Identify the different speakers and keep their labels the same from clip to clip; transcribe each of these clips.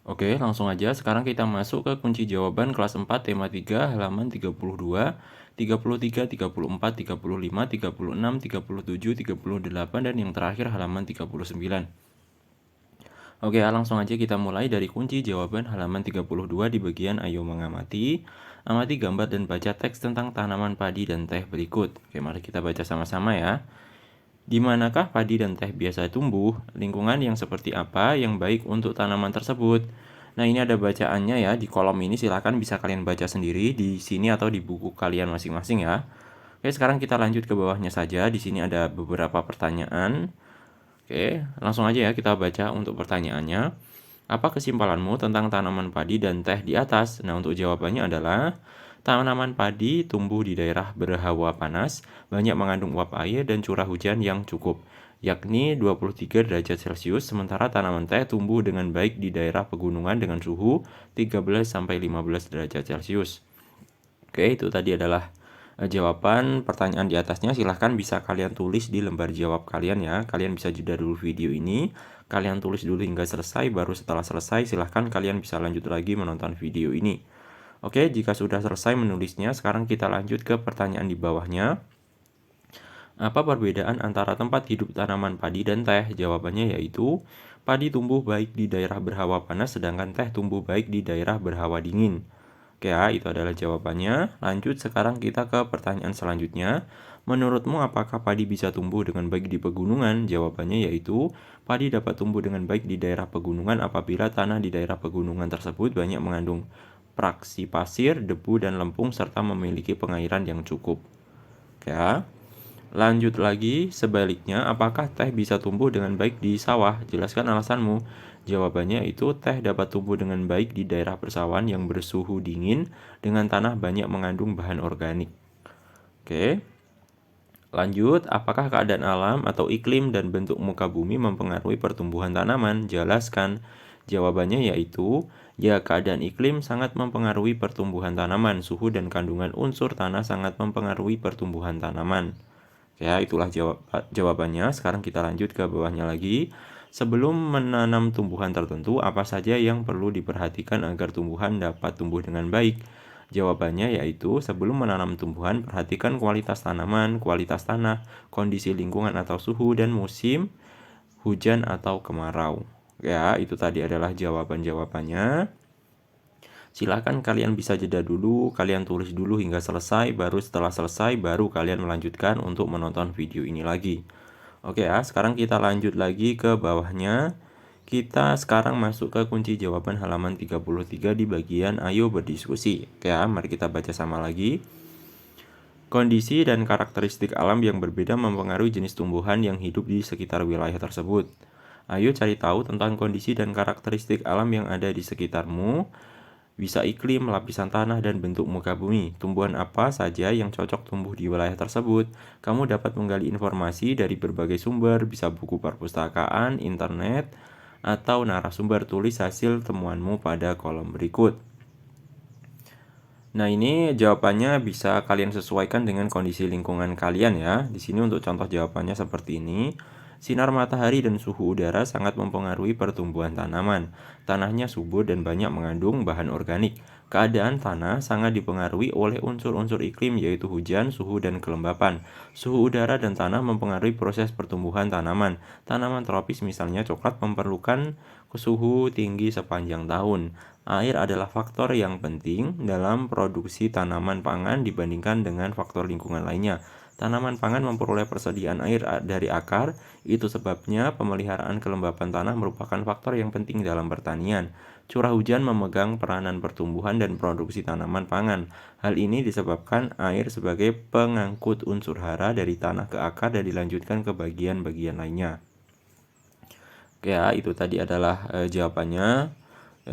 Speaker 1: Oke, langsung aja. Sekarang kita masuk ke kunci jawaban kelas 4 tema 3 halaman 32, 33, 34, 35, 36, 37, 38, dan yang terakhir halaman 39. Oke, langsung aja kita mulai dari kunci jawaban halaman 32 di bagian ayo mengamati. Amati gambar dan baca teks tentang tanaman padi dan teh berikut. Oke, mari kita baca sama-sama ya. Di manakah padi dan teh biasa tumbuh? Lingkungan yang seperti apa yang baik untuk tanaman tersebut? Nah, ini ada bacaannya ya. Di kolom ini silahkan bisa kalian baca sendiri di sini atau di buku kalian masing-masing ya. Oke, sekarang kita lanjut ke bawahnya saja. Di sini ada beberapa pertanyaan. Oke, langsung aja ya kita baca untuk pertanyaannya. Apa kesimpulanmu tentang tanaman padi dan teh di atas? Nah, untuk jawabannya adalah tanaman padi tumbuh di daerah berhawa panas, banyak mengandung uap air dan curah hujan yang cukup, yakni 23 derajat Celcius, sementara tanaman teh tumbuh dengan baik di daerah pegunungan dengan suhu 13-15 derajat Celcius. Oke, itu tadi adalah jawaban pertanyaan di atasnya. Silahkan bisa kalian tulis di lembar jawab kalian ya. Kalian bisa jeda dulu video ini, kalian tulis dulu hingga selesai, baru setelah selesai silahkan kalian bisa lanjut lagi menonton video ini. Oke, jika sudah selesai menulisnya, sekarang kita lanjut ke pertanyaan di bawahnya. Apa perbedaan antara tempat hidup tanaman padi dan teh? Jawabannya yaitu, padi tumbuh baik di daerah berhawa panas, sedangkan teh tumbuh baik di daerah berhawa dingin. Oke ya, itu adalah jawabannya. Lanjut, sekarang kita ke pertanyaan selanjutnya. Menurutmu apakah padi bisa tumbuh dengan baik di pegunungan? Jawabannya yaitu, padi dapat tumbuh dengan baik di daerah pegunungan apabila tanah di daerah pegunungan tersebut banyak mengandung fraksi pasir, debu, dan lempung, serta memiliki pengairan yang cukup. Oke ya. Lanjut lagi, sebaliknya, apakah teh bisa tumbuh dengan baik di sawah? Jelaskan alasanmu. Jawabannya itu teh dapat tumbuh dengan baik di daerah persawahan yang bersuhu dingin dengan tanah banyak mengandung bahan organik. Oke. Lanjut, apakah keadaan alam atau iklim dan bentuk muka bumi mempengaruhi pertumbuhan tanaman? Jelaskan. Jawabannya yaitu, ya keadaan iklim sangat mempengaruhi pertumbuhan tanaman, suhu dan kandungan unsur tanah sangat mempengaruhi pertumbuhan tanaman. Ya, itulah jawabannya. Sekarang kita lanjut ke bawahnya lagi. Sebelum menanam tumbuhan tertentu, apa saja yang perlu diperhatikan agar tumbuhan dapat tumbuh dengan baik? Jawabannya yaitu sebelum menanam tumbuhan, perhatikan kualitas tanaman, kualitas tanah, kondisi lingkungan atau suhu, dan musim hujan atau kemarau. Ya, itu tadi adalah jawaban-jawabannya. Silahkan kalian bisa jeda dulu, kalian tulis dulu hingga selesai, baru setelah selesai, baru kalian melanjutkan untuk menonton video ini lagi. Oke ya, sekarang kita lanjut lagi ke bawahnya. Kita sekarang masuk ke kunci jawaban halaman 33 di bagian ayo berdiskusi. Oke ya, mari kita baca sama lagi. Kondisi dan karakteristik alam yang berbeda mempengaruhi jenis tumbuhan yang hidup di sekitar wilayah tersebut. Ayo cari tahu tentang kondisi dan karakteristik alam yang ada di sekitarmu. Bisa iklim, lapisan tanah, dan bentuk muka bumi. Tumbuhan apa saja yang cocok tumbuh di wilayah tersebut? Kamu dapat menggali informasi dari berbagai sumber, bisa buku perpustakaan, internet, atau narasumber. Tulis hasil temuanmu pada kolom berikut. Nah, ini jawabannya bisa kalian sesuaikan dengan kondisi lingkungan kalian ya. Di sini untuk contoh jawabannya seperti ini. Sinar matahari dan suhu udara sangat mempengaruhi pertumbuhan tanaman. Tanahnya subur dan banyak mengandung bahan organik. Keadaan tanah sangat dipengaruhi oleh unsur-unsur iklim yaitu hujan, suhu, dan kelembapan. Suhu udara dan tanah mempengaruhi proses pertumbuhan tanaman. Tanaman tropis misalnya coklat memerlukan suhu tinggi sepanjang tahun. Air adalah faktor yang penting dalam produksi tanaman pangan dibandingkan dengan faktor lingkungan lainnya. Tanaman pangan memperoleh persediaan air dari akar, itu sebabnya pemeliharaan kelembapan tanah merupakan faktor yang penting dalam pertanian. Curah hujan memegang peranan pertumbuhan dan produksi tanaman pangan. Hal ini disebabkan air sebagai pengangkut unsur hara dari tanah ke akar dan dilanjutkan ke bagian-bagian lainnya. Oke ya, itu tadi adalah jawabannya.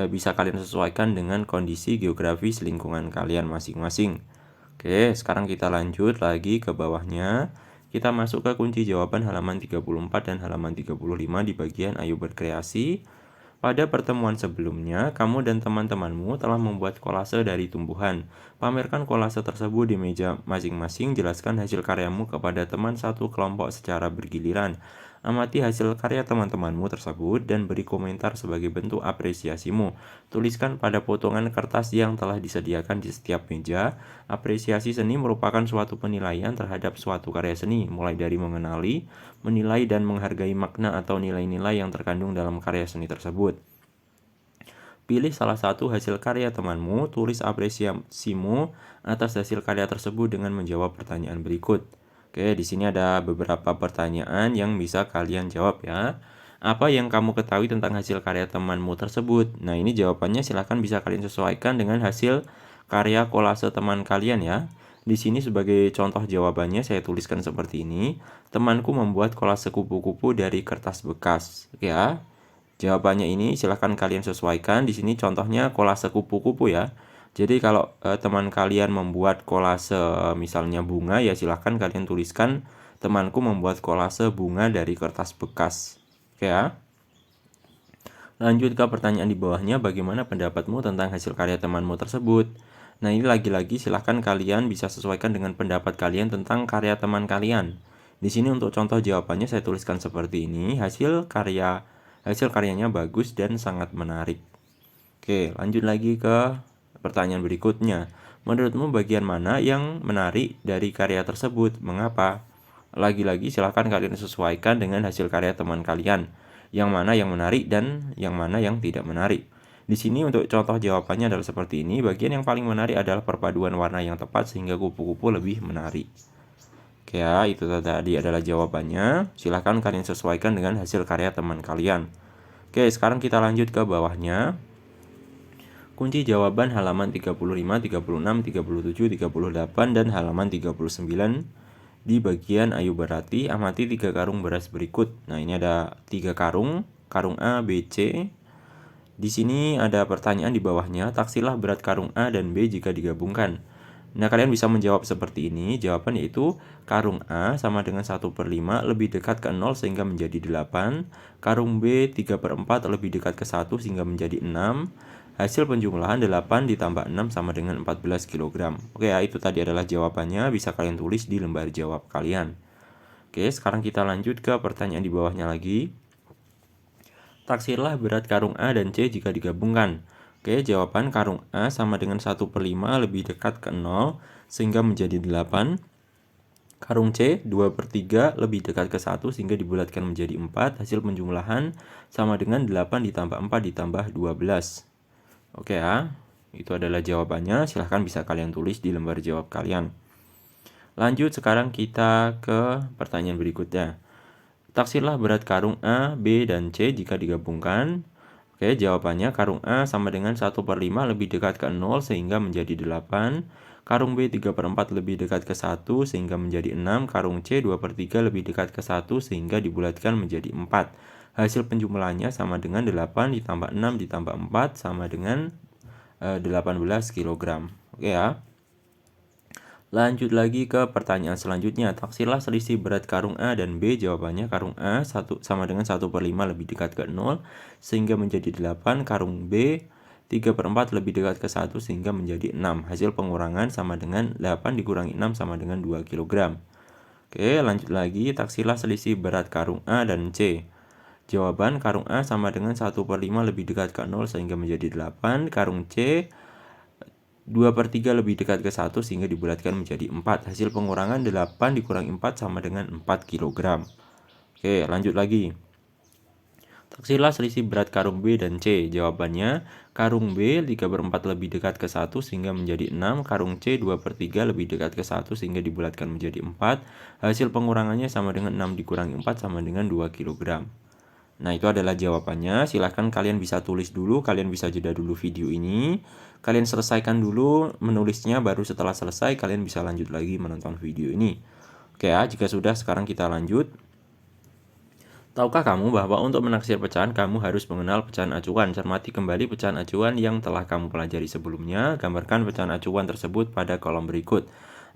Speaker 1: Bisa kalian sesuaikan dengan kondisi geografis lingkungan kalian masing-masing. Oke, sekarang kita lanjut lagi ke bawahnya. Kita masuk ke kunci jawaban halaman 34 dan halaman 35 di bagian ayo berkreasi. Pada pertemuan sebelumnya, kamu dan teman-temanmu telah membuat kolase dari tumbuhan. Pamerkan kolase tersebut di meja masing-masing, jelaskan hasil karyamu kepada teman satu kelompok secara bergiliran. Amati hasil karya teman-temanmu tersebut dan beri komentar sebagai bentuk apresiasimu. Tuliskan pada potongan kertas yang telah disediakan di setiap meja. Apresiasi seni merupakan suatu penilaian terhadap suatu karya seni, mulai dari mengenali, menilai, dan menghargai makna atau nilai-nilai yang terkandung dalam karya seni tersebut. Pilih salah satu hasil karya temanmu, tulis apresiasimu atas hasil karya tersebut dengan menjawab pertanyaan berikut. Oke, di sini ada beberapa pertanyaan yang bisa kalian jawab ya. Apa yang kamu ketahui tentang hasil karya temanmu tersebut? Nah, ini jawabannya silahkan bisa kalian sesuaikan dengan hasil karya kolase teman kalian ya. Di sini sebagai contoh jawabannya saya tuliskan seperti ini. Temanku membuat kolase kupu-kupu dari kertas bekas. Oke ya. Jawabannya ini silahkan kalian sesuaikan. Di sini contohnya kolase kupu-kupu ya. Jadi kalau teman kalian membuat kolase misalnya bunga ya silahkan kalian tuliskan temanku membuat kolase bunga dari kertas bekas. Oke ya. Lanjut ke pertanyaan di bawahnya, bagaimana pendapatmu tentang hasil karya temanmu tersebut? Nah ini lagi-lagi silahkan kalian bisa sesuaikan dengan pendapat kalian tentang karya teman kalian. Di sini untuk contoh jawabannya saya tuliskan seperti ini, hasil karyanya bagus dan sangat menarik. Oke, lanjut lagi ke pertanyaan berikutnya. Menurutmu bagian mana yang menarik dari karya tersebut? Mengapa? Lagi-lagi silahkan kalian sesuaikan dengan hasil karya teman kalian. Yang mana yang menarik dan yang mana yang tidak menarik. Di sini untuk contoh jawabannya adalah seperti ini. Bagian yang paling menarik adalah perpaduan warna yang tepat sehingga kupu-kupu lebih menarik. Oke ya, itu tadi adalah jawabannya. Silahkan kalian sesuaikan dengan hasil karya teman kalian. Oke, sekarang kita lanjut ke bawahnya. Kunci jawaban halaman 35, 36, 37, 38, dan halaman 39 di bagian Ayu Barati. Amati 3 karung beras berikut. Nah, ini ada 3 karung A, B, C. Di sini ada pertanyaan di bawahnya, taksirlah berat karung A dan B jika digabungkan. Nah, kalian bisa menjawab seperti ini. Jawaban yaitu karung A sama dengan 1/5 lebih dekat ke 0 sehingga menjadi 8. Karung B 3/4 lebih dekat ke 1 sehingga menjadi 6. Hasil penjumlahan 8 ditambah 6 sama dengan 14 kg. Oke ya, itu tadi adalah jawabannya. Bisa kalian tulis di lembar jawab kalian. Oke, sekarang kita lanjut ke pertanyaan di bawahnya lagi. Taksirlah berat karung A dan C jika digabungkan. Oke, jawaban karung A sama dengan 1/5 lebih dekat ke 0 sehingga menjadi 8. Karung C 2/3 lebih dekat ke 1 sehingga dibulatkan menjadi 4. Hasil penjumlahan sama dengan 8 ditambah 4 ditambah 12. Oke ya, itu adalah jawabannya. Silahkan bisa kalian tulis di lembar jawab kalian. Lanjut sekarang kita ke pertanyaan berikutnya. Taksirlah berat karung A, B, dan C jika digabungkan. Oke, jawabannya karung A sama dengan 1/5 lebih dekat ke 0 sehingga menjadi 8. Karung B 3/4 lebih dekat ke 1 sehingga menjadi 6. Karung C 2/3 lebih dekat ke 1 sehingga dibulatkan menjadi 4. Hasil penjumlahannya sama dengan 8 ditambah 6 ditambah 4 sama dengan 18 kg. Oke ya. Lanjut lagi ke pertanyaan selanjutnya. Taksirlah selisih berat karung A dan B. Jawabannya karung A sama dengan 1/5 lebih dekat ke 0 sehingga menjadi 8. Karung B 3/4 lebih dekat ke 1 sehingga menjadi 6. Hasil pengurangan sama dengan 8 dikurangi 6 sama dengan 2 kg. Oke, lanjut lagi. Taksirlah selisih berat karung A dan C. Jawaban karung A sama dengan 1/5 lebih dekat ke 0 sehingga menjadi 8. Karung C 2/3 lebih dekat ke 1 sehingga dibulatkan menjadi 4. Hasil pengurangan 8 dikurangi 4 sama dengan 4 kg. Oke, lanjut lagi. Taksirlah selisih berat karung B dan C. Jawabannya karung B 3/4 lebih dekat ke 1 sehingga menjadi 6. Karung C 2/3 lebih dekat ke 1 sehingga dibulatkan menjadi 4. Hasil pengurangannya sama dengan 6 dikurangi 4 sama dengan 2 kg. Nah, itu adalah jawabannya. Silahkan kalian bisa tulis dulu, kalian bisa jeda dulu video ini. Kalian selesaikan dulu menulisnya, baru setelah selesai kalian bisa lanjut lagi menonton video ini. Oke ya, jika sudah sekarang kita lanjut. Tahukah kamu bahwa untuk menaksir pecahan kamu harus mengenal pecahan acuan? Cermati kembali pecahan acuan yang telah kamu pelajari sebelumnya. Gambarkan pecahan acuan tersebut pada kolom berikut.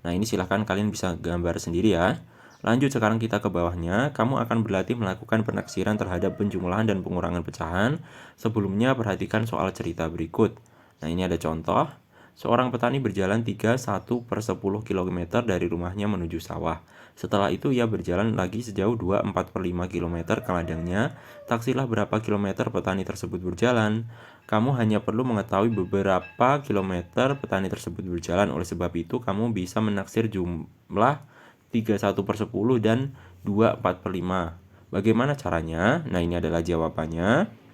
Speaker 1: Nah, ini silahkan kalian bisa gambar sendiri ya. Lanjut sekarang kita ke bawahnya. Kamu akan berlatih melakukan penaksiran terhadap penjumlahan dan pengurangan pecahan. Sebelumnya perhatikan soal cerita berikut. Nah, ini ada contoh. Seorang petani berjalan 1/10 km dari rumahnya menuju sawah. Setelah itu ia berjalan lagi sejauh 2/4/5 km ke ladangnya. Taksilah berapa kilometer petani tersebut berjalan. Kamu hanya perlu mengetahui beberapa kilometer petani tersebut berjalan. Oleh sebab itu, kamu bisa menaksir jumlah 31/10 dan 2/4/5. Bagaimana caranya? Nah, ini adalah jawabannya.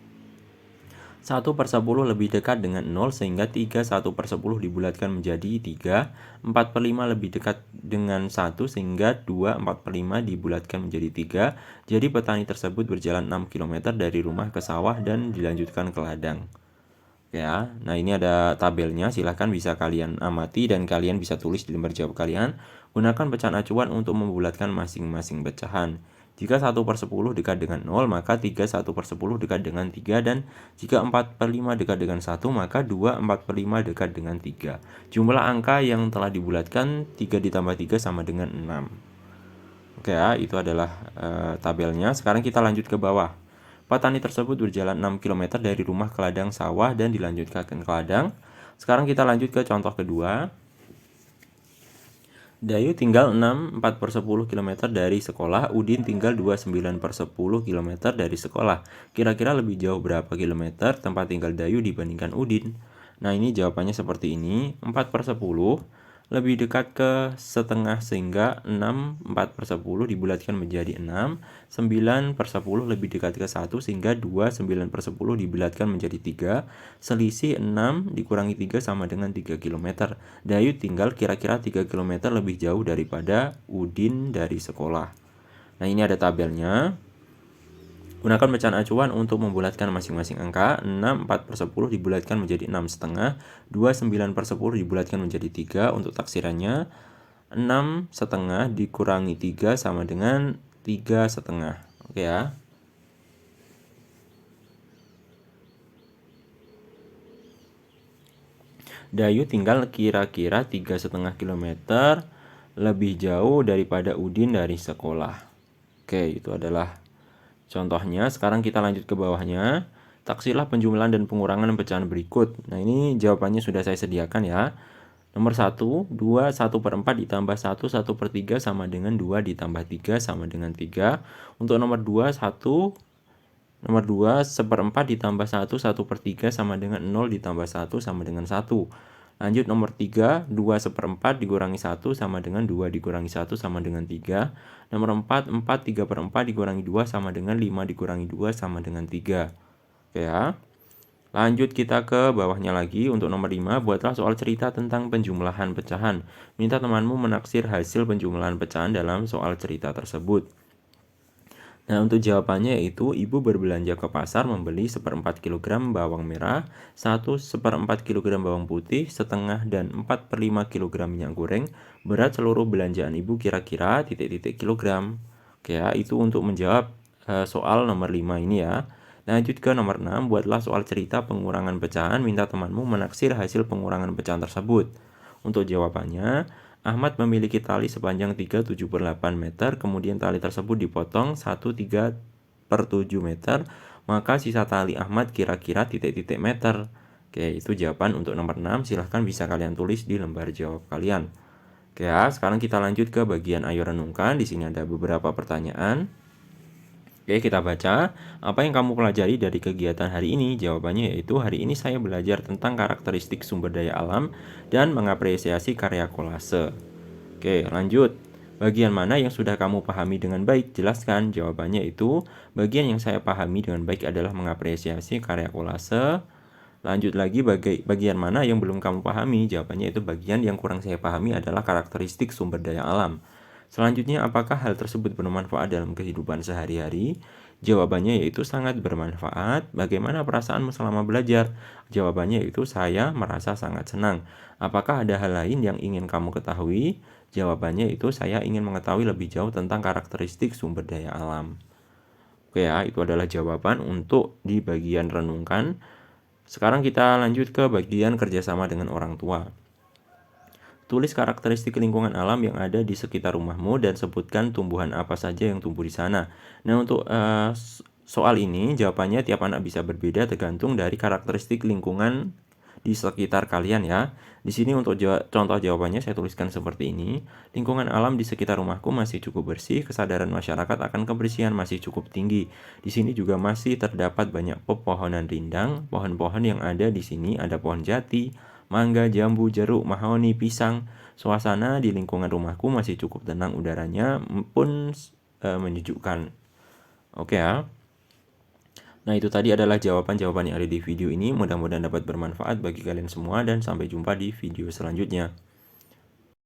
Speaker 1: 1/10 lebih dekat dengan 0 sehingga 31/10 dibulatkan menjadi 3. 4/5 lebih dekat dengan 1 sehingga 2/4/5 dibulatkan menjadi 3. Jadi petani tersebut berjalan 6 km dari rumah ke sawah dan dilanjutkan ke ladang. Ya, nah ini ada tabelnya, silahkan bisa kalian amati dan kalian bisa tulis di lembar jawab kalian. Gunakan pecahan acuan untuk membulatkan masing-masing pecahan. Jika 1/10 dekat dengan 0, maka 1/10 dekat dengan 3, dan jika 4/5 dekat dengan 1, maka 2/4/5 dekat dengan 3. Jumlah angka yang telah dibulatkan 3 ditambah 3 sama dengan 6. Oke ya, itu adalah tabelnya. Sekarang kita lanjut ke bawah. Petani tersebut berjalan 6 km dari rumah ke ladang sawah dan dilanjutkan ke ladang. Sekarang kita lanjut ke contoh kedua. Dayu tinggal 6/4/10 km dari sekolah, Udin tinggal 29/10 km dari sekolah. Kira-kira lebih jauh berapa kilometer tempat tinggal Dayu dibandingkan Udin? Nah, ini jawabannya seperti ini. 4/10 lebih dekat ke setengah sehingga 6/4/10 dibulatkan menjadi 6. 9/10 lebih dekat ke 1 sehingga 2/9/10 dibulatkan menjadi 3. Selisih 6 dikurangi 3 sama dengan 3 km. Dayu tinggal kira-kira 3 km lebih jauh daripada Udin dari sekolah. Nah, ini ada tabelnya. Gunakan pecahan acuan untuk membulatkan masing-masing angka. 6/4/10 dibulatkan menjadi 6,5. 2/9/10 dibulatkan menjadi 3. Untuk taksirannya, 6,5 dikurangi 3 sama dengan 3,5. Oke ya. Dayu tinggal kira-kira 3,5 km lebih jauh daripada Udin dari sekolah. Oke, itu adalah contohnya. Sekarang kita lanjut ke bawahnya. Taksilah penjumlahan dan pengurangan pecahan berikut. Nah, ini jawabannya sudah saya sediakan ya. Nomor 1, 2 1/4 ditambah 1 1/3 sama dengan 2 ditambah 3 sama dengan 3. Untuk nomor 2, 1/4 ditambah 1 1/3 sama dengan 0 ditambah 1 sama dengan 1. Lanjut nomor 3, 2 1/4 dikurangi 1 sama dengan 2 dikurangi 1 sama dengan 3. Nomor 4, 4 3/4 dikurangi 2 sama dengan 5 dikurangi 2 sama dengan 3. Oke ya. Lanjut kita ke bawahnya lagi. Untuk nomor 5, buatlah soal cerita tentang penjumlahan pecahan. Minta temanmu menaksir hasil penjumlahan pecahan dalam soal cerita tersebut. Nah, untuk jawabannya yaitu ibu berbelanja ke pasar membeli 1/4 kg bawang merah, 1/4 kg bawang putih, setengah dan 4/5 kg minyak goreng. Berat seluruh belanjaan ibu kira-kira ... kilogram. Oke ya, itu untuk menjawab soal nomor 5 ini ya. Lanjut ke nomor 6, buatlah soal cerita pengurangan pecahan, minta temanmu menaksir hasil pengurangan pecahan tersebut. Untuk jawabannya, Ahmad memiliki tali sepanjang 3,7/8 meter, kemudian tali tersebut dipotong 1/3/7 meter, maka sisa tali Ahmad kira-kira ... meter. Oke, itu jawaban untuk nomor 6. Silahkan bisa kalian tulis di lembar jawab kalian. Oke ya, sekarang kita lanjut ke bagian ayo renungkan. Di sini ada beberapa pertanyaan. Oke, kita baca. Apa yang kamu pelajari dari kegiatan hari ini? Jawabannya yaitu hari ini saya belajar tentang karakteristik sumber daya alam dan mengapresiasi karya kolase. Oke, lanjut. Bagian mana yang sudah kamu pahami dengan baik? Jelaskan. Jawabannya itu bagian yang saya pahami dengan baik adalah mengapresiasi karya kolase. Lanjut lagi, bagian mana yang belum kamu pahami? Jawabannya itu bagian yang kurang saya pahami adalah karakteristik sumber daya alam. Selanjutnya, apakah hal tersebut bermanfaat dalam kehidupan sehari-hari? Jawabannya yaitu sangat bermanfaat. Bagaimana perasaanmu selama belajar? Jawabannya yaitu saya merasa sangat senang. Apakah ada hal lain yang ingin kamu ketahui? Jawabannya itu saya ingin mengetahui lebih jauh tentang karakteristik sumber daya alam. Oke ya, itu adalah jawaban untuk di bagian renungkan. Sekarang kita lanjut ke bagian kerjasama dengan orang tua. Tulis karakteristik lingkungan alam yang ada di sekitar rumahmu dan sebutkan tumbuhan apa saja yang tumbuh di sana. Nah, untuk soal ini jawabannya tiap anak bisa berbeda tergantung dari karakteristik lingkungan di sekitar kalian ya. Di sini untuk contoh jawabannya saya tuliskan seperti ini. Lingkungan alam di sekitar rumahku masih cukup bersih, kesadaran masyarakat akan kebersihan masih cukup tinggi. Di sini juga masih terdapat banyak pepohonan rindang. Pohon-pohon yang ada di sini ada pohon jati, mangga, jambu, jeruk, mahoni, pisang. Suasana di lingkungan rumahku masih cukup tenang, udaranya pun menyejukkan. Oke ya. Nah, itu tadi adalah jawaban-jawaban yang ada di video ini. Mudah-mudahan dapat bermanfaat bagi kalian semua dan sampai jumpa di video selanjutnya.